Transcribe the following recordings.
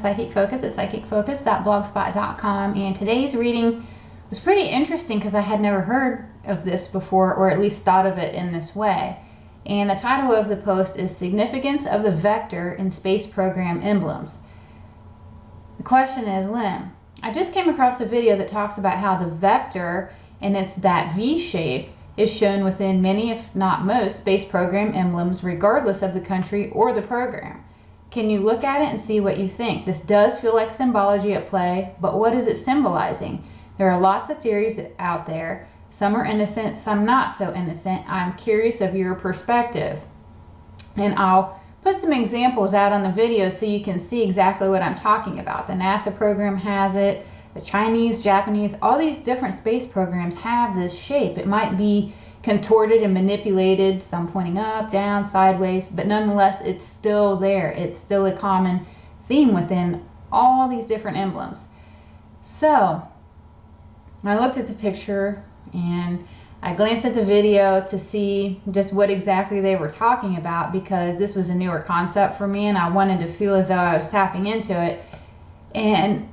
Psychic Focus at psychicfocus.blogspot.com, and today's reading was pretty interesting because I had never heard of this before, or at least thought of it in this way. And the title of the post is Significance of the Vector in Space Program Emblems. The question is, Lynn, I just came across a video that talks about how the vector, and it's that V shape, is shown within many, if not most, space program emblems, regardless of the country or the program. Can you look at it and see what you think? This does feel like symbology at play, but what is it symbolizing? There are lots of theories out there. Some are innocent, some not so innocent. I'm curious of your perspective. And I'll put some examples out on the video so you can see exactly what I'm talking about. The NASA program has it. The Chinese, Japanese, all these different space programs have this shape. It might be contorted and manipulated, some pointing up, down, sideways, but nonetheless, it's still there. It's still a common theme within all these different emblems. So, I looked at the picture and I glanced at the video to see just what exactly they were talking about, because this was a newer concept for me and I wanted to feel as though I was tapping into it. And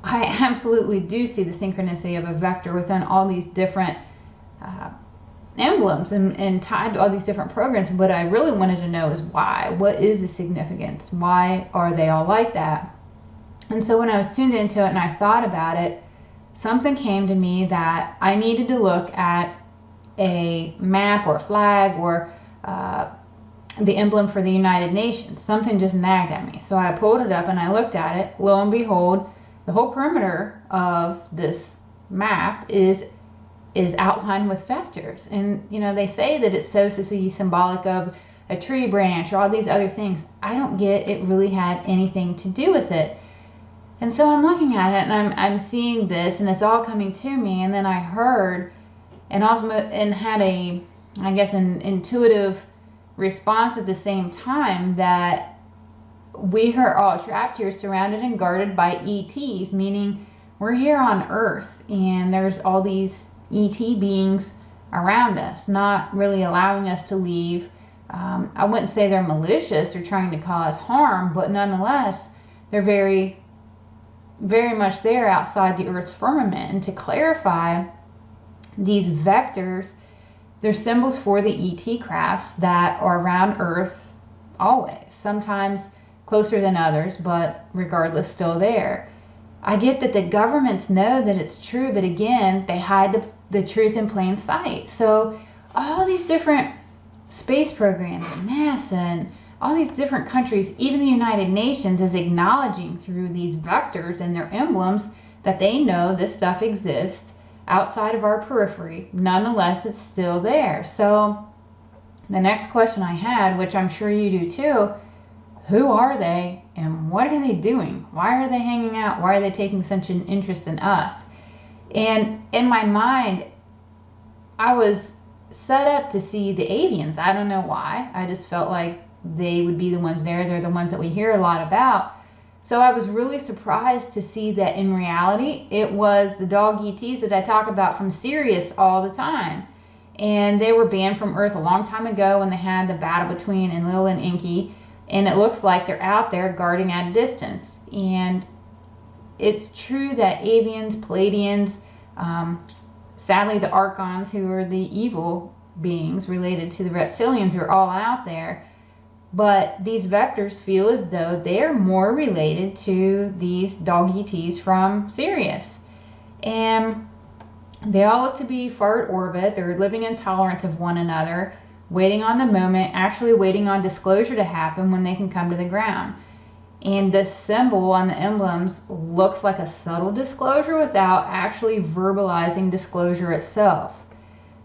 I absolutely do see the synchronicity of a vector within all these different emblems and tied to all these different programs. What I really wanted to know is why. What is the significance? Why are they all like that? And so when I was tuned into it and I thought about it, something came to me that I needed to look at a map or flag or the emblem for the United Nations. Something just nagged at me. So I pulled it up and I looked at it. Lo and behold, the whole perimeter of this map is outlined with vectors. And, you know, they say that it's supposed to be symbolic of a tree branch or all these other things. I don't get it really had anything to do with it. And so I'm looking at it and I'm seeing this and it's all coming to me. And then I heard and had a, I guess, an intuitive response at the same time that we are all trapped here, surrounded and guarded by ETs, meaning we're here on Earth and there's all these ET beings around us, not really allowing us to leave. I wouldn't say they're malicious or trying to cause harm, but nonetheless, they're very, very much there outside the Earth's firmament. And to clarify, these vectors, they're symbols for the ET crafts that are around Earth always, sometimes closer than others, but regardless still there. I get that the governments know that it's true, but again, they hide the truth in plain sight. So all these different space programs, and NASA, and all these different countries, even the United Nations, is acknowledging through these vectors and their emblems that they know this stuff exists outside of our periphery. Nonetheless, it's still there. So the next question I had, which I'm sure you do too, who are they and what are they doing? Why are they hanging out? Why are they taking such an interest in us? And in my mind, I was set up to see the avians. I don't know why. I just felt like they would be the ones there. They're the ones that we hear a lot about. So I was really surprised to see that in reality, it was the dog ETs that I talk about from Sirius all the time. And they were banned from Earth a long time ago when they had the battle between Enlil and Enki. And it looks like they're out there guarding at a distance. And it's true that avians, Palladians, sadly the Archons, who are the evil beings related to the reptilians, are all out there. But these vectors feel as though they're more related to these dog ETs from Sirius. And they all look to be far at orbit. They're living in tolerance of one another, waiting on the moment, actually waiting on disclosure to happen when they can come to the ground. And this symbol on the emblems looks like a subtle disclosure without actually verbalizing disclosure itself.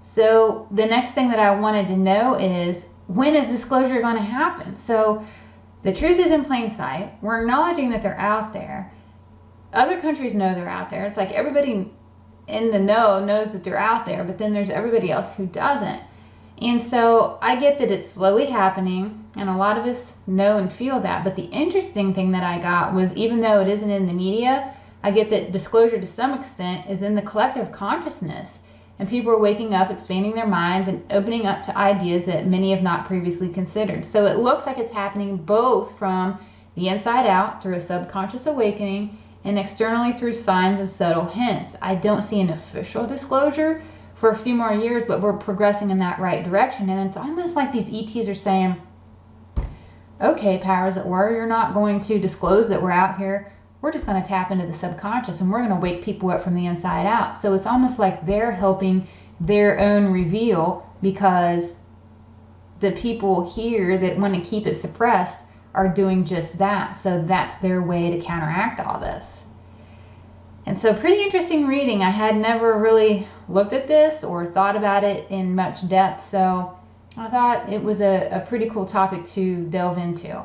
So the next thing that I wanted to know is, when is disclosure going to happen? So the truth is in plain sight. We're acknowledging that they're out there. Other countries know they're out there. It's like everybody in the know knows that they're out there, but then there's everybody else who doesn't. And so I get that it's slowly happening, and a lot of us know and feel that. But the interesting thing that I got was, even though it isn't in the media, I get that disclosure to some extent is in the collective consciousness. And people are waking up, expanding their minds, and opening up to ideas that many have not previously considered. So it looks like it's happening both from the inside out through a subconscious awakening, and externally through signs and subtle hints. I don't see an official disclosure for a few more years, but we're progressing in that right direction. And it's almost like these ETs are saying, okay, powers that were, you're not going to disclose that we're out here. We're just going to tap into the subconscious, and we're going to wake people up from the inside out. So it's almost like they're helping their own reveal, because the people here that want to keep it suppressed are doing just that. So that's their way to counteract all this. And so pretty interesting reading. I had never really looked at this or thought about it in much depth. So I thought it was a pretty cool topic to delve into.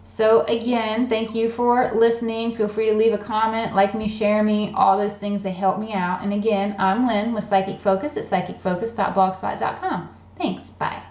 So again, thank you for listening. Feel free to leave a comment, like me, share me, all those things, they help me out. And again, I'm Lynn with Psychic Focus at psychicfocus.blogspot.com. Thanks. Bye.